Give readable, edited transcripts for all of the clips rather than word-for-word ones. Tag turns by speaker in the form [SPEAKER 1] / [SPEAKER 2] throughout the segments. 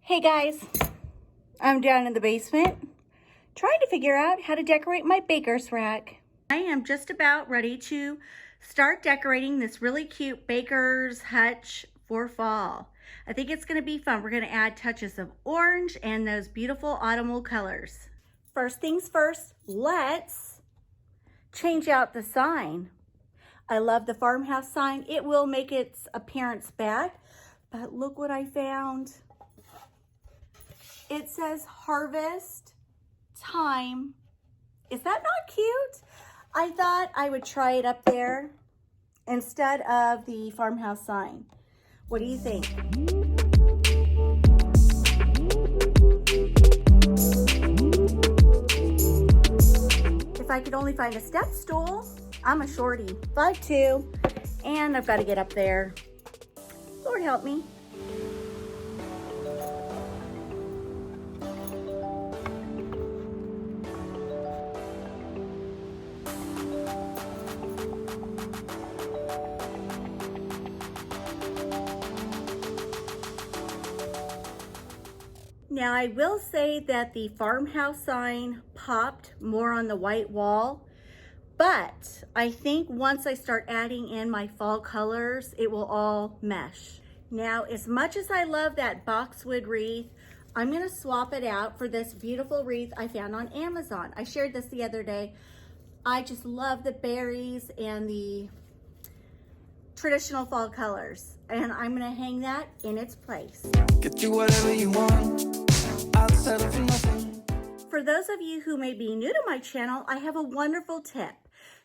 [SPEAKER 1] Hey guys, I'm down in the basement trying to figure out how to decorate my baker's rack. I am just about ready to start decorating this really cute baker's hutch for fall. I think it's going to be fun. We're going to add touches of orange and those beautiful autumnal colors. First things first, let's change out the sign. I love the farmhouse sign. It will make its appearance back, but look what I found. It says harvest time. Is that not cute? I thought I would try it up there instead of the farmhouse sign. What do you think? If I could only find a step stool. I'm a shorty, 5'2", and I've got to get up there. Lord help me. Now I will say that the farmhouse sign popped more on the white wall, but I think once I start adding in my fall colors, it will all mesh. Now, as much as I love that boxwood wreath, I'm gonna swap it out for this beautiful wreath I found on Amazon. I shared this the other day. I just love the berries and the traditional fall colors, and I'm gonna hang that in its place.
[SPEAKER 2] Get you whatever you want. I'll settle for nothing.
[SPEAKER 1] For those of you who may be new to my channel, I have a wonderful tip.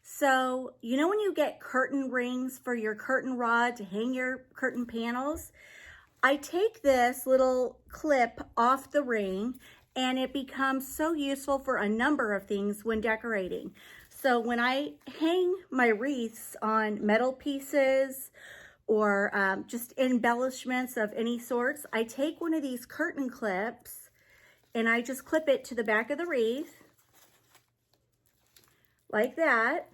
[SPEAKER 1] So, you know when you get curtain rings for your curtain rod to hang your curtain panels? I take this little clip off the ring and it becomes so useful for a number of things when decorating. So when I hang my wreaths on metal pieces or just embellishments of any sorts, I take one of these curtain clips and I just clip it to the back of the wreath like that,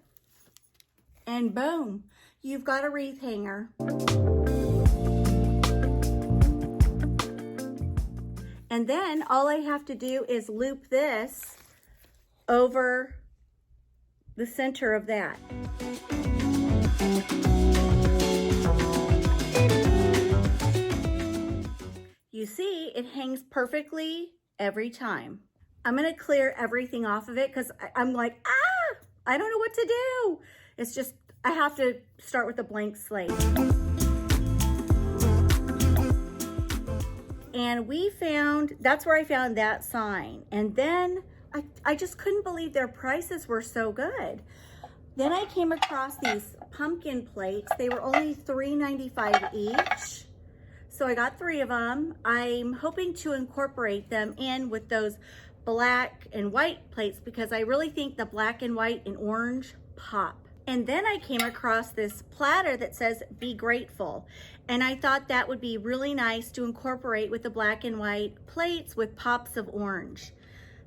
[SPEAKER 1] and boom, you've got a wreath hanger. And then all I have to do is loop this over the center of that. You see, it hangs perfectly every time. I'm gonna clear everything off of it because I'm like, I don't know what to do. It's just, I have to start with a blank slate. And that's where I found that sign. And then I just couldn't believe their prices were so good. Then I came across these pumpkin plates. They were only $3.95 each. So I got 3 of them. I'm hoping to incorporate them in with those black and white plates because I really think the black and white and orange pop. And then I came across this platter that says be grateful. And I thought that would be really nice to incorporate with the black and white plates with pops of orange.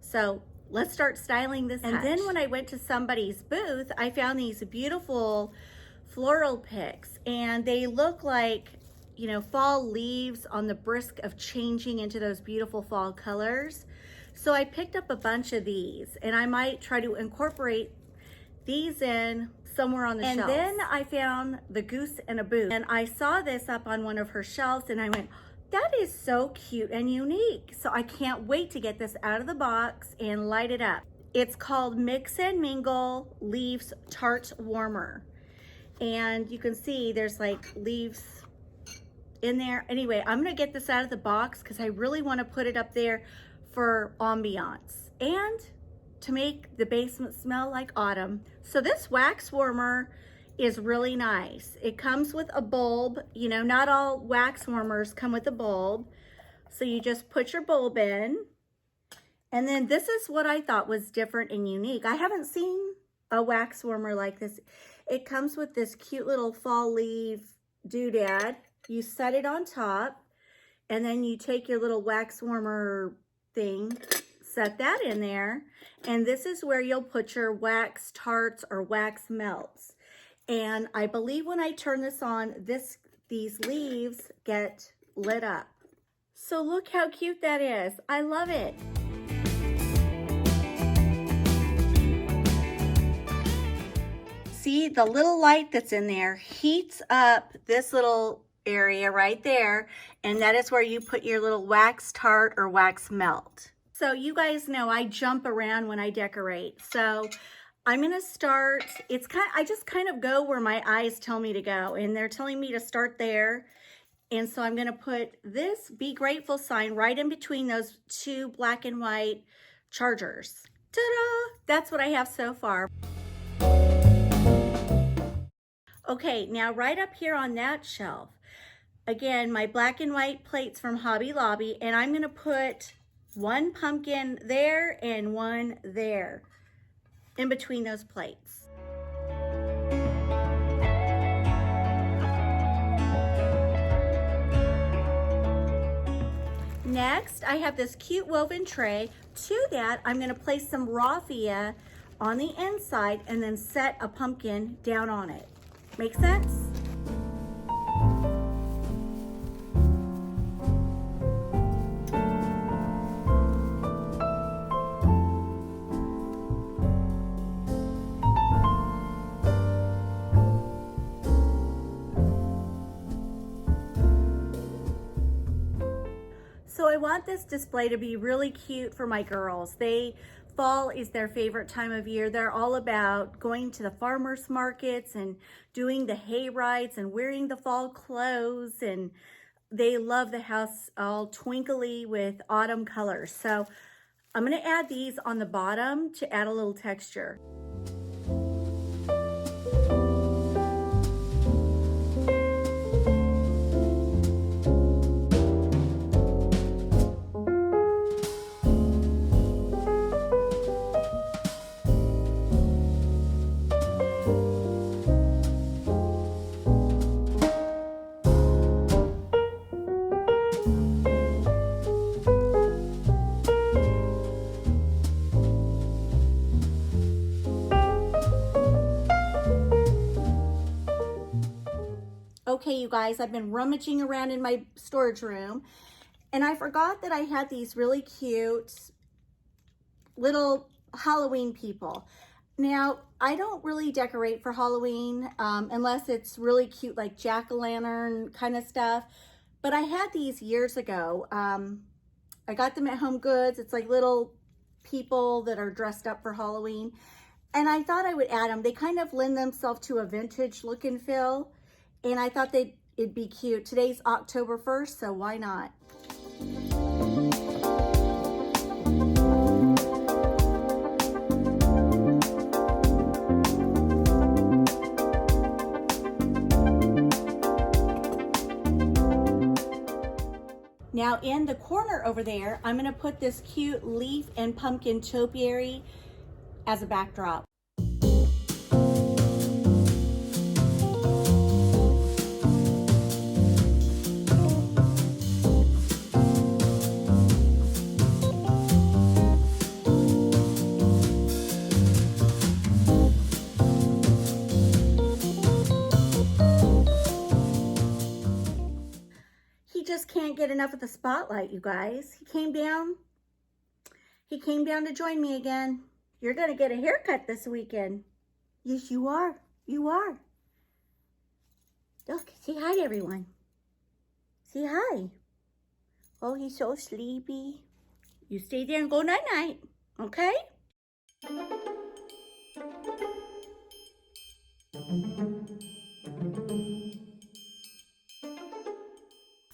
[SPEAKER 1] So let's start styling this hutch. And then when I went to somebody's booth, I found these beautiful floral picks and they look like, you know, fall leaves on the brisk of changing into those beautiful fall colors. So I picked up a bunch of these and I might try to incorporate these in somewhere on the shelves. And then I found the goose and a boot and I saw this up on one of her shelves and I went, that is so cute and unique. So I can't wait to get this out of the box and light it up. It's called Mix and Mingle Leaves Tart Warmer. And you can see there's like leaves in there. Anyway, I'm gonna get this out of the box because I really want to put it up there for ambiance and to make the basement smell like autumn. So this wax warmer is really nice. It comes with a bulb. You know, not all wax warmers come with a bulb. So you just put your bulb in. And then this is what I thought was different and unique. I haven't seen a wax warmer like this. It comes with this cute little fall leaf doodad. You set it on top and then you take your little wax warmer thing, set that in there, and this is where you'll put your wax tarts or wax melts. And I believe when I turn this on, these leaves get lit up. So look how cute that is. I love it. See, the little light that's in there heats up this little area right there, and that is where you put your little wax tart or wax melt. So you guys know I jump around when I decorate. So I'm gonna start, I just kind of go where my eyes tell me to go, and they're telling me to start there. And so I'm gonna put this Be Grateful sign right in between those two black and white chargers. Ta-da! That's what I have so far. Okay, now right up here on that shelf, again, my black and white plates from Hobby Lobby, and I'm gonna put one pumpkin there and one there in between those plates. Next, I have this cute woven tray. To that, I'm gonna place some raffia on the inside and then set a pumpkin down on it. Make sense? So I want this display to be really cute for my girls. Fall is their favorite time of year. They're all about going to the farmers markets and doing the hay rides and wearing the fall clothes, and they love the house all twinkly with autumn colors. So I'm gonna add these on the bottom to add a little texture. Okay, you guys, I've been rummaging around in my storage room, and I forgot that I had these really cute little Halloween people. Now, I don't really decorate for Halloween unless it's really cute, like jack-o'-lantern kind of stuff. But I had these years ago. I got them at Home Goods. It's like little people that are dressed up for Halloween. And I thought I would add them. They kind of lend themselves to a vintage look and feel. And I thought it'd be cute. Today's October 1st, so why not? Now in the corner over there, I'm gonna put this cute leaf and pumpkin topiary as a backdrop. Can't get enough of the spotlight, you guys. He came down to join me again. You're gonna get a haircut this weekend. Yes, you are. You are. Look, say hi to everyone. Say hi. Oh, he's so sleepy. You stay there and go night-night, okay?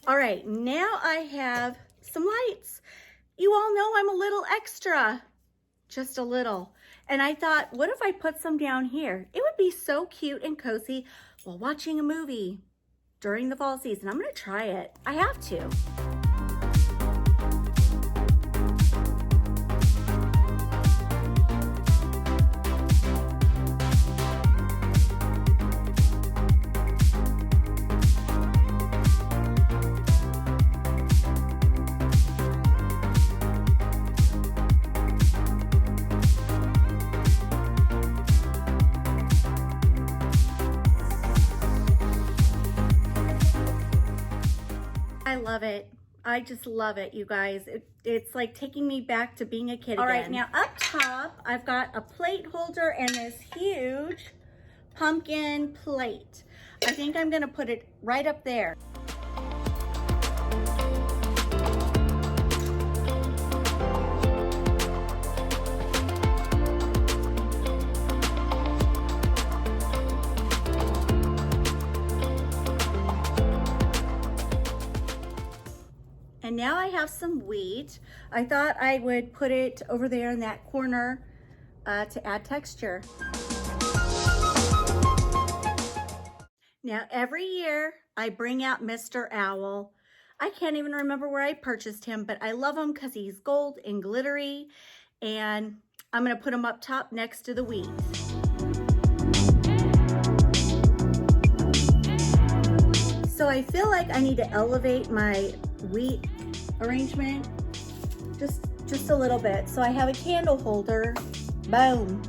[SPEAKER 1] All right, now I have some lights. You all know I'm a little extra, just a little. And I thought, what if I put some down here? It would be so cute and cozy while watching a movie during the fall season. I'm gonna try it. I have to. I love it. I just love it, you guys. It's like taking me back to being a kid again. All right, now up top, I've got a plate holder and this huge pumpkin plate. I think I'm gonna put it right up there. And now I have some wheat. I thought I would put it over there in that corner to add texture. Now every year I bring out Mr. Owl. I can't even remember where I purchased him, but I love him because he's gold and glittery. And I'm gonna put him up top next to the wheat. So I feel like I need to elevate my wheat arrangement just a little bit. So I have a candle holder. Boom.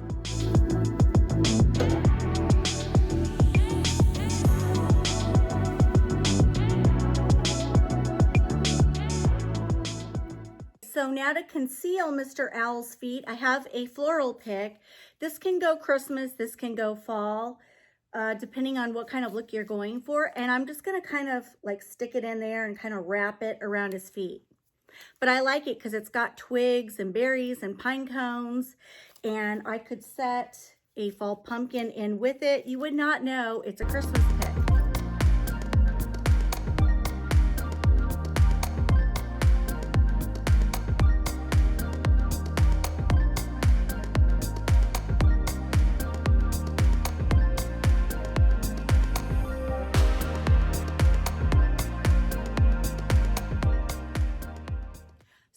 [SPEAKER 1] So now to conceal Mr. Owl's feet, I have a floral pick. This can go Christmas, this can go fall, depending on what kind of look you're going for. And I'm just gonna kind of like stick it in there and kind of wrap it around his feet. But I like it because it's got twigs and berries and pine cones, and I could set a fall pumpkin in with it. You would not know it's a Christmas pick.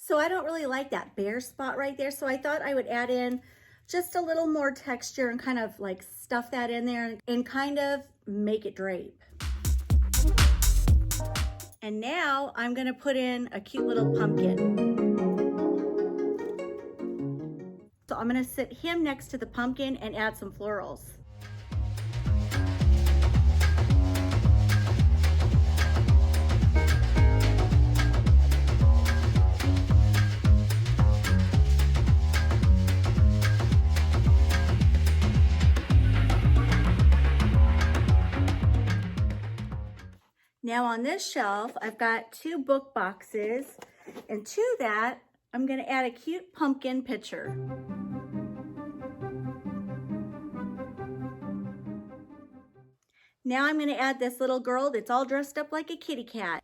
[SPEAKER 1] So I don't really like that bare spot right there. So I thought I would add in just a little more texture and kind of like stuff that in there and kind of make it drape. And now I'm gonna put in a cute little pumpkin. So I'm gonna sit him next to the pumpkin and add some florals. Now on this shelf, I've got 2 book boxes, and to that, I'm gonna add a cute pumpkin picture. Now I'm gonna add this little girl that's all dressed up like a kitty cat.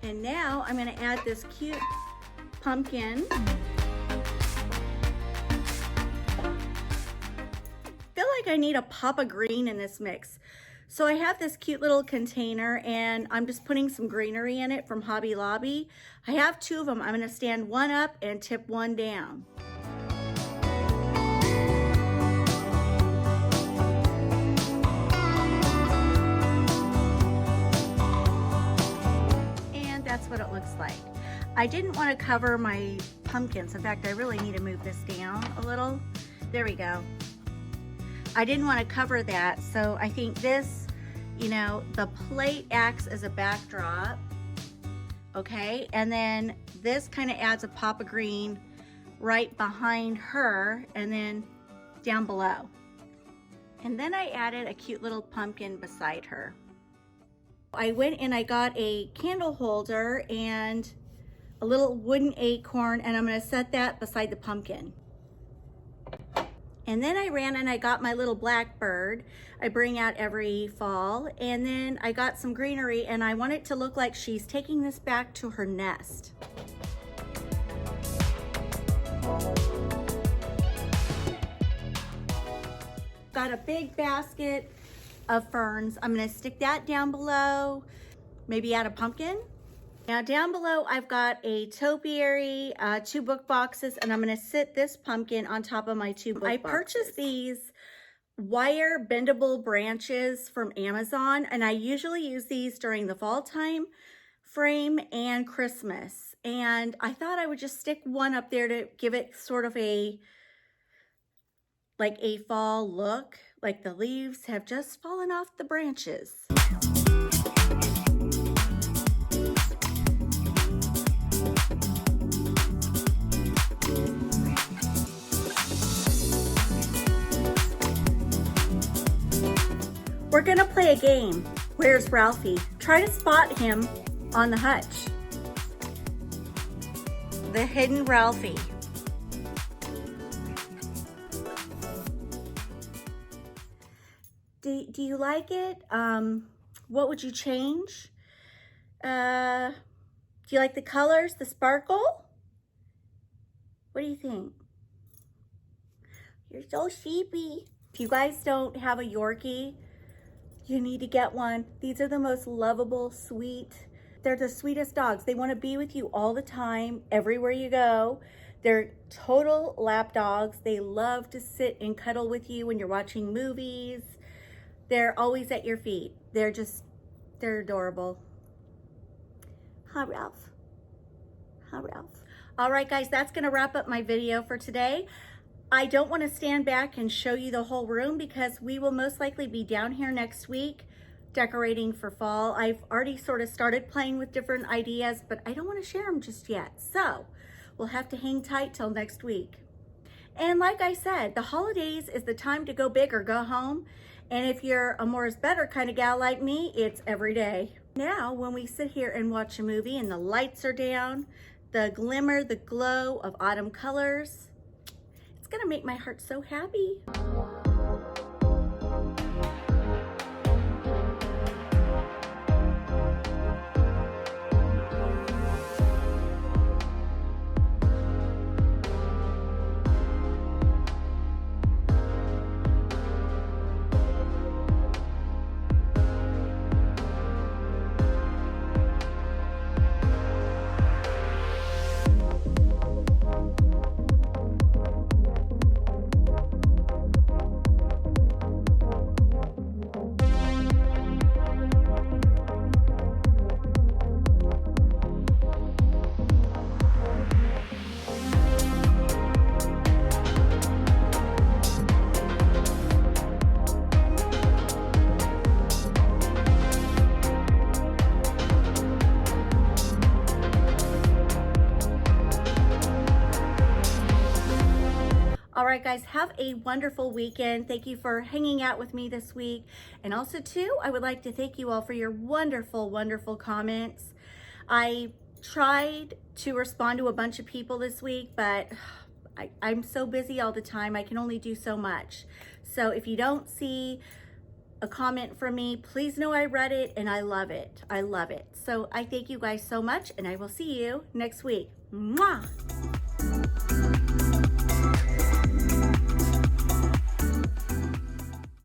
[SPEAKER 1] And now I'm gonna add this cute pumpkin. I feel like I need a pop of green in this mix. So I have this cute little container and I'm just putting some greenery in it from Hobby Lobby. I have 2 of them. I'm gonna stand one up and tip one down. And that's what it looks like. I didn't want to cover my pumpkins. In fact, I really need to move this down a little. There we go. I didn't want to cover that, so I think this, you know, the plate acts as a backdrop, okay? And then this kind of adds a pop of green right behind her and then down below. And then I added a cute little pumpkin beside her. I went and I got a candle holder and a little wooden acorn, and I'm gonna set that beside the pumpkin. And then I ran and I got my little blackbird. I bring out every fall. And then I got some greenery and I want it to look like she's taking this back to her nest. Got a big basket of ferns. I'm gonna stick that down below, maybe add a pumpkin. Now down below, I've got a topiary, 2 book boxes, and I'm gonna sit this pumpkin on top of my 2 book boxes. I purchased these wire bendable branches from Amazon, and I usually use these during the fall time frame and Christmas. And I thought I would just stick one up there to give it sort of a fall look, like the leaves have just fallen off the branches. We're gonna play a game. Where's Ralphie? Try to spot him on the hutch. The hidden Ralphie. Do you like it? What would you change? Do you like the colors, the sparkle? What do you think? You're so sheepy. If you guys don't have a Yorkie, you need to get one. These are the most lovable, sweet. They're the sweetest dogs. They want to be with you all the time, everywhere you go. They're total lap dogs. They love to sit and cuddle with you when you're watching movies. They're always at your feet. They're adorable. Huh, Ralph? Huh, Ralph? All right, guys, that's gonna wrap up my video for today. I don't want to stand back and show you the whole room because we will most likely be down here next week decorating for fall. I've already sort of started playing with different ideas, but I don't want to share them just yet. So we'll have to hang tight till next week. And like I said, the holidays is the time to go big or go home. And if you're a more is better kind of gal like me, it's every day. Now, when we sit here and watch a movie and the lights are down, the glimmer, the glow of autumn colors, it's gonna make my heart so happy. All right, guys, have a wonderful weekend. Thank you for hanging out with me this week. And also, too, I would like to thank you all for your wonderful, wonderful comments. I tried to respond to a bunch of people this week, but I'm so busy all the time. I can only do so much. So if you don't see a comment from me, please know I read it and I love it. I love it. So I thank you guys so much, and I will see you next week. Mwah!